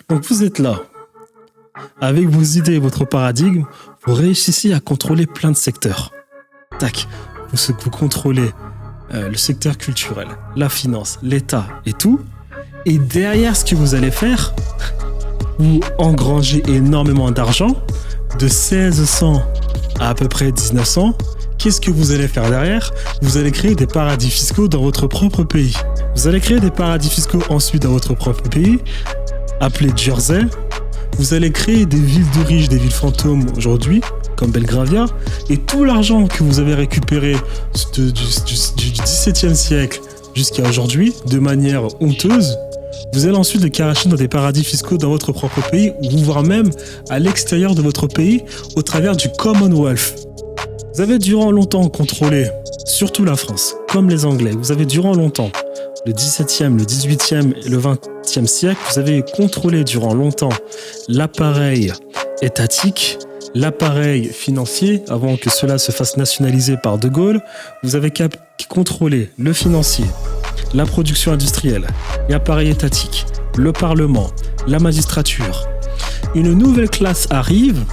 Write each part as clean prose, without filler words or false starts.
Donc vous êtes là, avec vos idées et votre paradigme, vous réussissez à contrôler plein de secteurs. Tac, vous contrôlez le secteur culturel, la finance, l'État et tout. Et derrière ce que vous allez faire, vous engrangez énormément d'argent, de 1600 à peu près 1900. Qu'est-ce que vous allez faire derrière? Vous allez créer des paradis fiscaux dans votre propre pays. Vous allez créer des paradis fiscaux ensuite dans votre propre pays, appelés Jersey. Vous allez créer des villes de riches, des villes fantômes aujourd'hui, comme Belgravia. Et tout l'argent que vous avez récupéré du XVIIe siècle jusqu'à aujourd'hui, de manière honteuse, vous allez ensuite le cacher dans des paradis fiscaux dans votre propre pays, ou voire même à l'extérieur de votre pays, au travers du Commonwealth. Vous avez durant longtemps contrôlé, surtout la France, comme les Anglais, vous avez durant longtemps, le XVIIe, le XVIIIe et le XXe siècle, vous avez contrôlé durant longtemps l'appareil étatique, l'appareil financier, avant que cela se fasse nationaliser par De Gaulle. Vous avez contrôlé le financier, la production industrielle, l'appareil étatique, le Parlement, la magistrature. Une nouvelle classe arrive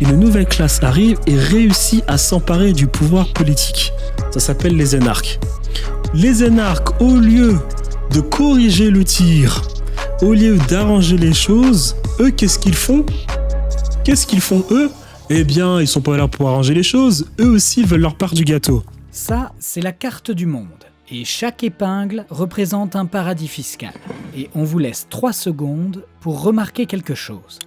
et réussit à s'emparer du pouvoir politique. Ça s'appelle les énarques. Les énarques, au lieu de corriger le tir, au lieu d'arranger les choses, eux, qu'est-ce qu'ils font, eux? Eh bien, ils sont pas là pour arranger les choses. Eux aussi, ils veulent leur part du gâteau. Ça, c'est la carte du monde. Et chaque épingle représente un paradis fiscal. Et on vous laisse 3 secondes pour remarquer quelque chose.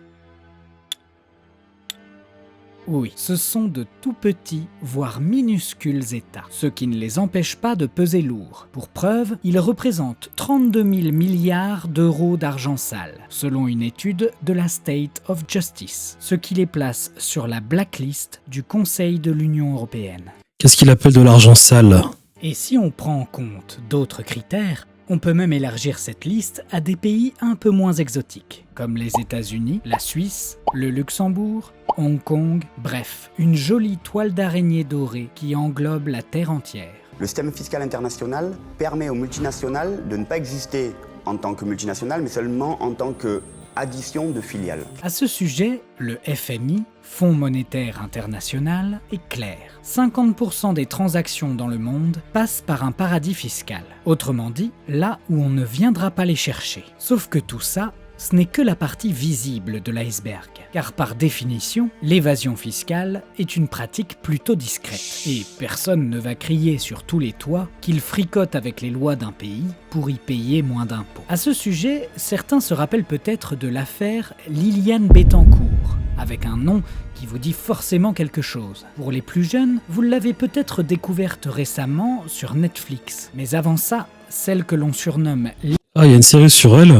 Oui, ce sont de tout petits, voire minuscules États, ce qui ne les empêche pas de peser lourd. Pour preuve, ils représentent 32 000 milliards d'euros d'argent sale, selon une étude de la State of Justice, ce qui les place sur la blacklist du Conseil de l'Union européenne. Qu'est-ce qu'il appelle de l'argent sale? Et si on prend en compte d'autres critères, on peut même élargir cette liste à des pays un peu moins exotiques, comme les États-Unis, la Suisse, le Luxembourg, Hong Kong, bref, une jolie toile d'araignée dorée qui englobe la Terre entière. Le système fiscal international permet aux multinationales de ne pas exister en tant que multinationales, mais seulement en tant qu'addition de filiales. À ce sujet, le FMI, Fonds monétaire international, est clair. 50% des transactions dans le monde passent par un paradis fiscal. Autrement dit, là où on ne viendra pas les chercher. Sauf que tout ça, ce n'est que la partie visible de l'iceberg. Car par définition, l'évasion fiscale est une pratique plutôt discrète. Et personne ne va crier sur tous les toits qu'il fricote avec les lois d'un pays pour y payer moins d'impôts. À ce sujet, certains se rappellent peut-être de l'affaire Liliane Bettencourt, avec un nom qui vous dit forcément quelque chose. Pour les plus jeunes, vous l'avez peut-être découverte récemment sur Netflix. Mais avant ça, celle que l'on surnomme Ah, il y a une série sur elle,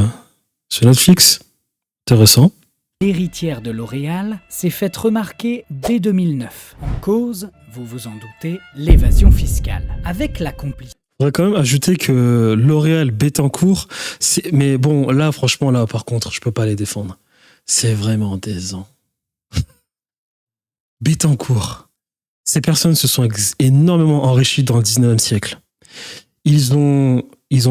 sur Netflix. Intéressant. l'héritière de L'Oréal s'est faite remarquer dès 2009. En cause, vous vous en doutez, l'évasion fiscale. Avec la complicité. On va quand même ajouter que L'Oréal Bettencourt, mais bon, là, franchement, là, par contre, je peux pas les défendre. C'est vraiment décevant. Bettencourt. Ces personnes se sont énormément enrichies dans le 19e siècle. Ils ont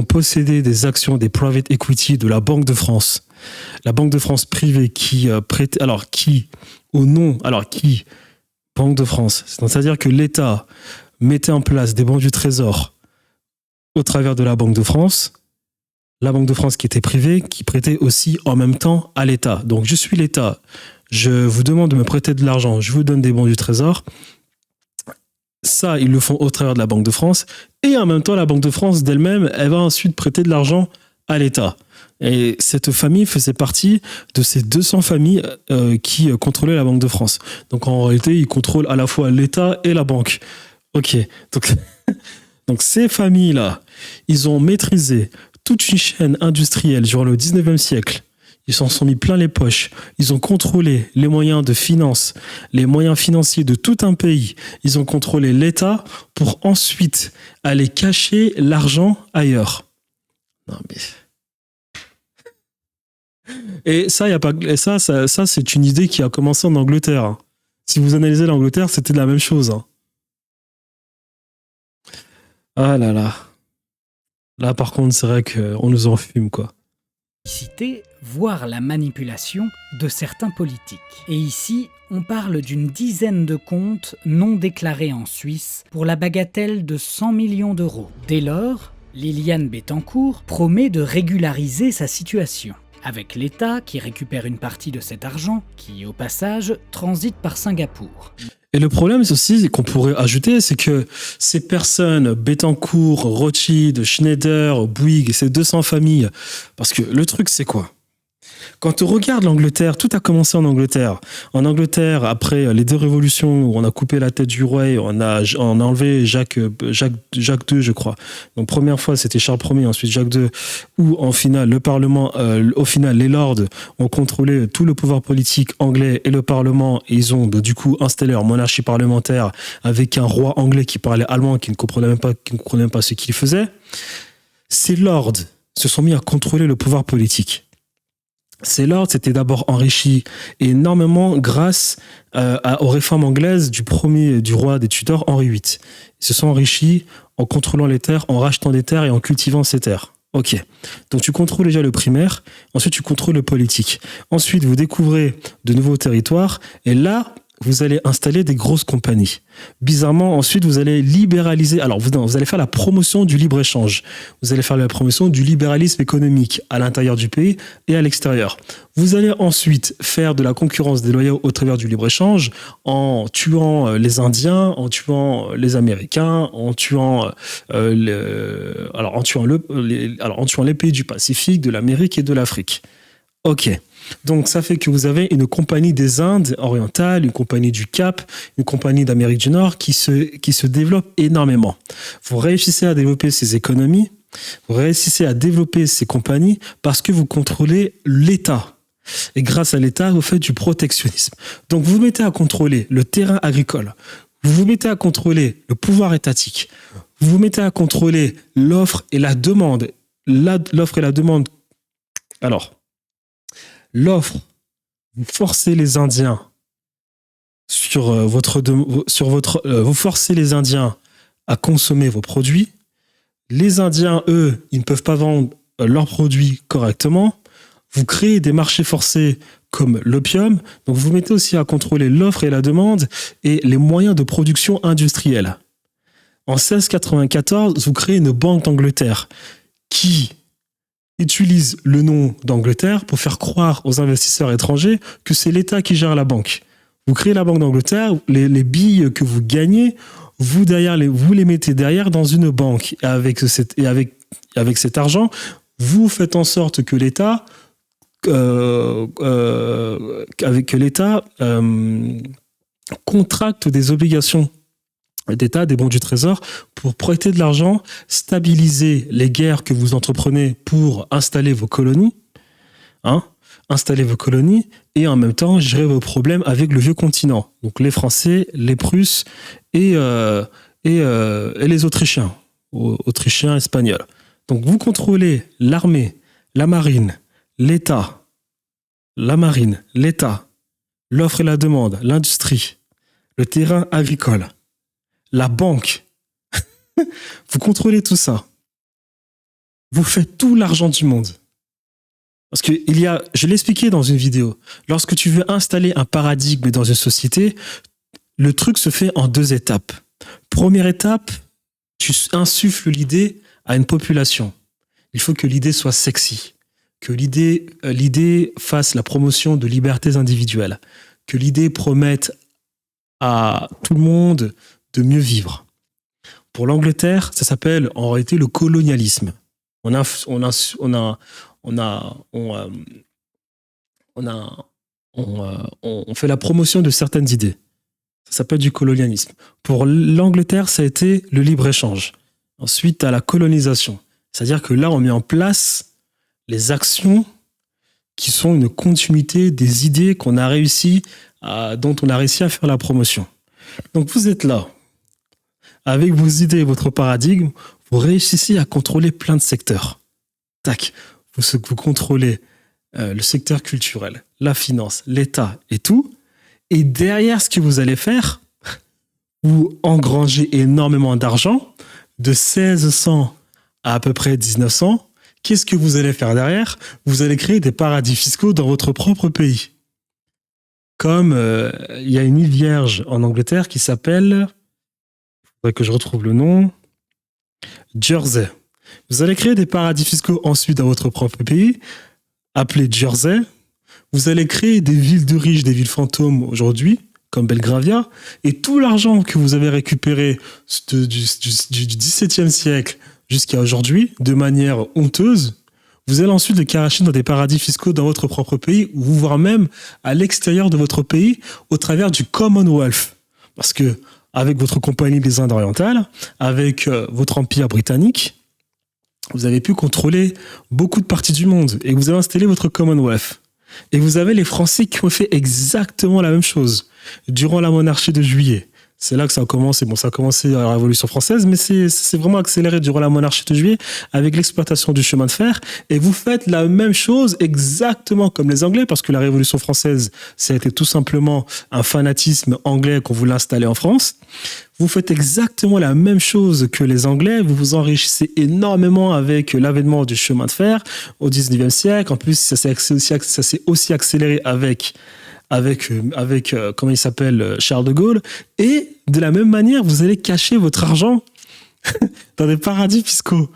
possédé des actions des private equity de la Banque de France. La Banque de France privée qui prêtait... Banque de France. C'est-à-dire que l'État mettait en place des bons du Trésor au travers de la Banque de France. La Banque de France qui était privée, qui prêtait aussi en même temps à l'État. Donc je suis l'État. Je vous demande de me prêter de l'argent, je vous donne des bons du Trésor. Ça, ils le font au travers de la Banque de France. Et en même temps, la Banque de France d'elle-même, elle va ensuite prêter de l'argent à l'État. Et cette famille faisait partie de ces 200 familles qui contrôlaient la Banque de France. Donc en réalité, ils contrôlent à la fois l'État et la banque. Ok, donc ces familles-là, ils ont maîtrisé toute une chaîne industrielle durant le 19e siècle. Ils s'en sont mis plein les poches. Ils ont contrôlé les moyens de finance, les moyens financiers de tout un pays. Ils ont contrôlé l'État pour ensuite aller cacher l'argent ailleurs. Non mais... Et ça, y a pas... ça, c'est une idée qui a commencé en Angleterre. Si vous analysez l'Angleterre, c'était la même chose. Ah là là. Là, par contre, c'est vrai qu'on nous en fume, quoi. voire la manipulation de certains politiques. Et ici, on parle d'une dizaine de comptes non déclarés en Suisse pour la bagatelle de 100 millions d'euros. Dès lors, Liliane Bettencourt promet de régulariser sa situation, avec l'État qui récupère une partie de cet argent qui, au passage, transite par Singapour. Et le problème aussi qu'on pourrait ajouter, c'est que ces personnes, Bettencourt, Rothschild, Schneider, Bouygues et ces 200 familles, parce que le truc c'est quoi ? Quand on regarde l'Angleterre, tout a commencé en Angleterre. En Angleterre, après les deux révolutions où on a coupé la tête du roi, on a enlevé Jacques II, je crois. Donc première fois, c'était Charles Ier, ensuite Jacques II, où en final, le Parlement, au final, les lords ont contrôlé tout le pouvoir politique anglais et le Parlement. Et ils ont du coup installé leur monarchie parlementaire avec un roi anglais qui parlait allemand, qui ne comprenait même pas ce qu'il faisait. Ces lords se sont mis à contrôler le pouvoir politique. Ces lords s'étaient d'abord enrichis énormément grâce aux réformes anglaises du roi des Tudors, Henri VIII. Ils se sont enrichis en contrôlant les terres, en rachetant des terres et en cultivant ces terres. Ok. Donc tu contrôles déjà le primaire, ensuite tu contrôles le politique. Ensuite, vous découvrez de nouveaux territoires et là, vous allez installer des grosses compagnies. Bizarrement, ensuite, vous allez libéraliser. Alors, vous allez faire la promotion du libre-échange. Vous allez faire la promotion du libéralisme économique à l'intérieur du pays et à l'extérieur. Vous allez ensuite faire de la concurrence déloyale au travers du libre-échange en tuant les Indiens, en tuant les Américains, en tuant les pays du Pacifique, de l'Amérique et de l'Afrique. Ok. Donc, ça fait que vous avez une compagnie des Indes orientales, une compagnie du Cap, une compagnie d'Amérique du Nord qui se développe énormément. Vous réussissez à développer ces économies, vous réussissez à développer ces compagnies parce que vous contrôlez l'État. Et grâce à l'État, vous faites du protectionnisme. Donc, vous vous mettez à contrôler le terrain agricole, vous vous mettez à contrôler le pouvoir étatique, vous vous mettez à contrôler l'offre et la demande. L'offre et la demande. Alors, l'offre, vous forcez les Indiens vous forcez les Indiens à consommer vos produits. Les Indiens, eux, ils ne peuvent pas vendre leurs produits correctement. Vous créez des marchés forcés comme l'opium. Donc, vous mettez aussi à contrôler l'offre et la demande et les moyens de production industrielle. En 1694, vous créez une banque d'Angleterre qui utilise le nom d'Angleterre pour faire croire aux investisseurs étrangers que c'est l'État qui gère la banque. Vous créez la banque d'Angleterre, les billes que vous gagnez, vous les mettez derrière dans une banque. Et avec cet argent, vous faites en sorte que l'État contracte des obligations d'État, des bons du Trésor, pour prêter de l'argent, stabiliser les guerres que vous entreprenez pour installer vos colonies, et en même temps gérer vos problèmes avec le vieux continent. Donc les Français, les Prusses et les Autrichiens, Espagnols. Donc vous contrôlez l'armée, la marine, l'État, l'offre et la demande, l'industrie, le terrain agricole, la banque. Vous contrôlez tout ça. Vous faites tout l'argent du monde. Parce que je l'ai expliqué dans une vidéo, lorsque tu veux installer un paradigme dans une société, le truc se fait en 2 étapes. Première étape, tu insuffles l'idée à une population. Il faut que l'idée soit sexy, que l'idée fasse la promotion de libertés individuelles, que l'idée promette à tout le monde de mieux vivre. Pour l'Angleterre, ça s'appelle en réalité le colonialisme. On fait la promotion de certaines idées. Ça s'appelle du colonialisme. Pour l'Angleterre, ça a été le libre-échange. Ensuite, à la colonisation. C'est-à-dire que là, on met en place les actions qui sont une continuité des idées dont on a réussi à faire la promotion. Donc, vous êtes là. Avec vos idées et votre paradigme, vous réussissez à contrôler plein de secteurs. Tac, vous contrôlez le secteur culturel, la finance, l'État et tout. Et derrière ce que vous allez faire, vous engrangez énormément d'argent de 1600 à peu près 1900 qu'est-ce que vous allez faire derrière? Vous allez créer des paradis fiscaux dans votre propre pays. Comme il y a une île vierge en Angleterre qui s'appelle, il faudrait que je retrouve le nom, Jersey. Vous allez créer des paradis fiscaux ensuite dans votre propre pays, appelé Jersey. Vous allez créer des villes de riches, des villes fantômes aujourd'hui, comme Belgravia, et tout l'argent que vous avez récupéré du XVIIe siècle jusqu'à aujourd'hui, de manière honteuse, vous allez ensuite le cacher dans des paradis fiscaux dans votre propre pays, ou voire même à l'extérieur de votre pays, au travers du Commonwealth. Parce que, avec votre compagnie des Indes orientales, avec votre empire britannique, vous avez pu contrôler beaucoup de parties du monde, et vous avez installé votre Commonwealth. Et vous avez les Français qui ont fait exactement la même chose durant la monarchie de Juillet. C'est là que ça a commencé. Bon, ça a commencé à la Révolution française, mais c'est vraiment accéléré durant la monarchie de Juillet avec l'exploitation du chemin de fer. Et vous faites la même chose exactement comme les Anglais, parce que la Révolution française, ça a été tout simplement un fanatisme anglais qu'on voulait installer en France. Vous faites exactement la même chose que les Anglais. Vous vous enrichissez énormément avec l'avènement du chemin de fer au 19e siècle. En plus, ça s'est aussi accéléré avec comment il s'appelle, Charles de Gaulle. Et de la même manière, vous allez cacher votre argent dans des paradis fiscaux.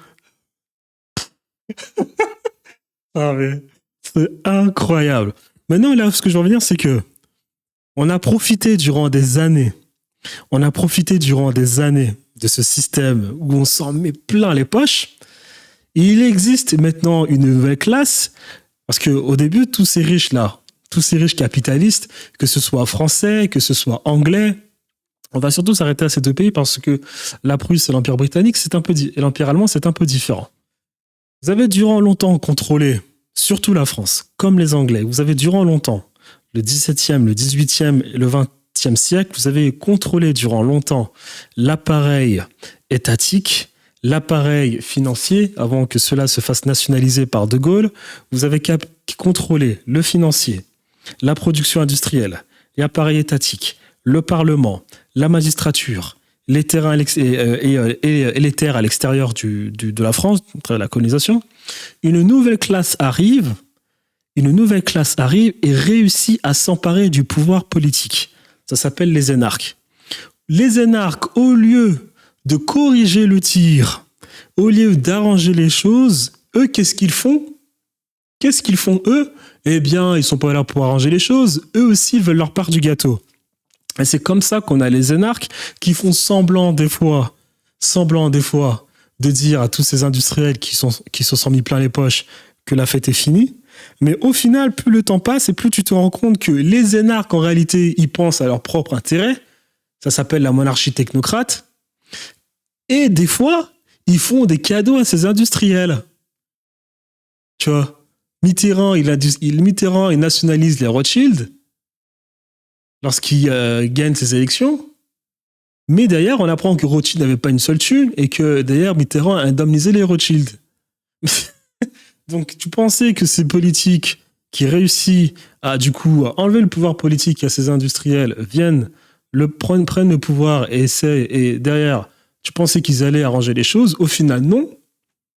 Ah, mais c'est incroyable. Maintenant, là, ce que je veux revenir, c'est que on a profité durant des années de ce système où on s'en met plein les poches. Il existe maintenant une nouvelle classe, parce qu'au début, tous ces riches capitalistes, que ce soit français, que ce soit anglais, on va surtout s'arrêter à ces deux pays parce que la Prusse et l'Empire britannique, et l'Empire allemand, c'est un peu différent. Vous avez durant longtemps contrôlé, surtout la France, comme les Anglais, vous avez durant longtemps, le 17e, le 18e et le 20e siècle, vous avez contrôlé durant longtemps l'appareil étatique, l'appareil financier, avant que cela se fasse nationaliser par De Gaulle. Vous avez contrôlé le financier, la production industrielle, l'appareil étatique, le Parlement, la magistrature, les terrains et les terres à l'extérieur de la France, après la colonisation. Une nouvelle classe arrive et réussit à s'emparer du pouvoir politique. Ça s'appelle les énarques. Les énarques, au lieu de corriger le tir, au lieu d'arranger les choses, eux, qu'est-ce qu'ils font, eux? Eh bien, ils sont pas là pour arranger les choses. Eux aussi, ils veulent leur part du gâteau. Et c'est comme ça qu'on a les énarques qui font semblant des fois, de dire à tous ces industriels qui se sont mis plein les poches que la fête est finie. Mais au final, plus le temps passe et plus tu te rends compte que les énarques, en réalité, ils pensent à leur propre intérêt. Ça s'appelle la monarchie technocrate. Et des fois, ils font des cadeaux à ces industriels. Tu vois, Mitterrand, il nationalise les Rothschild lorsqu'il gagne ses élections. Mais derrière, on apprend que Rothschild n'avait pas une seule thune et que d'ailleurs, Mitterrand a indemnisé les Rothschild. Donc, tu pensais que ces politiques qui réussissent à, du coup, enlever le pouvoir politique à ces industriels prennent le pouvoir et essaient, et derrière, tu pensais qu'ils allaient arranger les choses. Au final, non.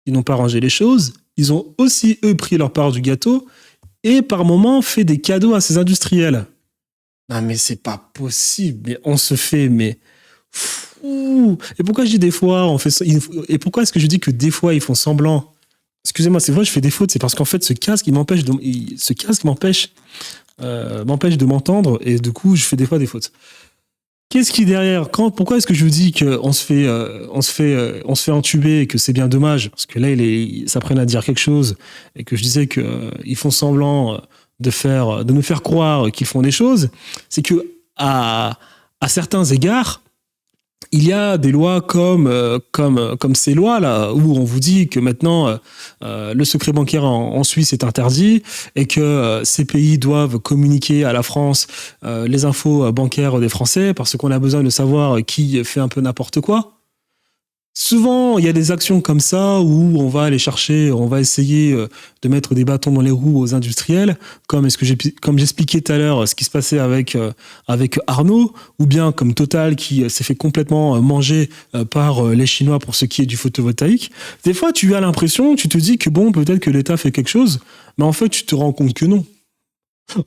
Ils n'ont pas arrangé les choses. Ils ont aussi, eux, pris leur part du gâteau et, par moments, fait des cadeaux à ces industriels. Non, mais c'est pas possible. Mais on se fait, mais fou. Et pourquoi je dis des fois, et pourquoi est-ce que je dis que des fois, ils font semblant? Excusez-moi, c'est vrai, je fais des fautes. C'est parce qu'en fait, ce casque, m'empêche de m'entendre et du coup, je fais des fois des fautes. Qu'est-ce qui est derrière? Pourquoi est-ce que je dis qu'on se fait entuber et que c'est bien dommage? Parce que là, ils s'apprennent à dire quelque chose et que je disais qu'ils font semblant de nous faire croire qu'ils font des choses. C'est que à certains égards, il y a des lois comme ces lois-là, où on vous dit que maintenant, le secret bancaire en Suisse est interdit et que ces pays doivent communiquer à la France les infos bancaires des Français parce qu'on a besoin de savoir qui fait un peu n'importe quoi. Souvent, il y a des actions comme ça où on va aller chercher, on va essayer de mettre des bâtons dans les roues aux industriels, comme j'expliquais tout à l'heure, ce qui se passait avec Arnaud, ou bien comme Total qui s'est fait complètement manger par les Chinois pour ce qui est du photovoltaïque. Des fois, tu as l'impression, tu te dis que bon, peut-être que l'État fait quelque chose, mais en fait, tu te rends compte que non.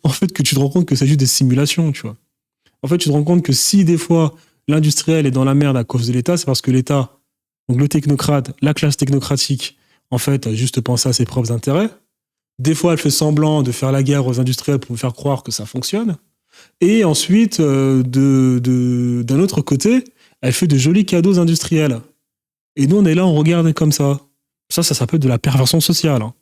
En fait, que tu te rends compte que c'est juste des simulations, tu vois. En fait, tu te rends compte que si des fois l'industriel est dans la merde à cause de l'État, c'est parce que l'État, donc le technocrate, la classe technocratique, en fait, a juste pensé à ses propres intérêts. Des fois, elle fait semblant de faire la guerre aux industriels pour faire croire que ça fonctionne. Et ensuite, d'un autre côté, elle fait de jolis cadeaux industriels. Et nous, on est là, on regarde comme ça. Ça s'appelle de la perversion sociale. Hein.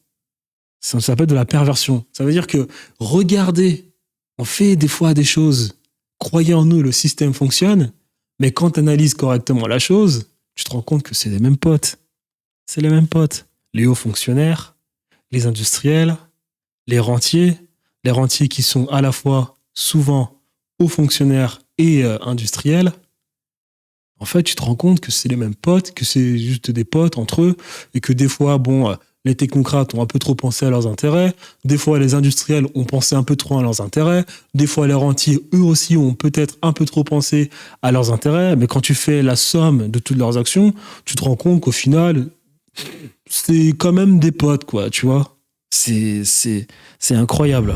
Ça s'appelle de la perversion. Ça veut dire que, regardez, on fait des fois des choses, croyez en nous, le système fonctionne, mais quand tu analyses correctement la chose, tu te rends compte que c'est les mêmes potes. C'est les mêmes potes. Les hauts fonctionnaires, les industriels, les rentiers qui sont à la fois souvent hauts fonctionnaires et industriels. En fait, tu te rends compte que c'est les mêmes potes, que c'est juste des potes entre eux, et que des fois, bon, les technocrates ont un peu trop pensé à leurs intérêts, des fois les industriels ont pensé un peu trop à leurs intérêts, des fois les rentiers, eux aussi, ont peut-être un peu trop pensé à leurs intérêts, mais quand tu fais la somme de toutes leurs actions, tu te rends compte qu'au final, c'est quand même des potes, quoi, tu vois. C'est incroyable.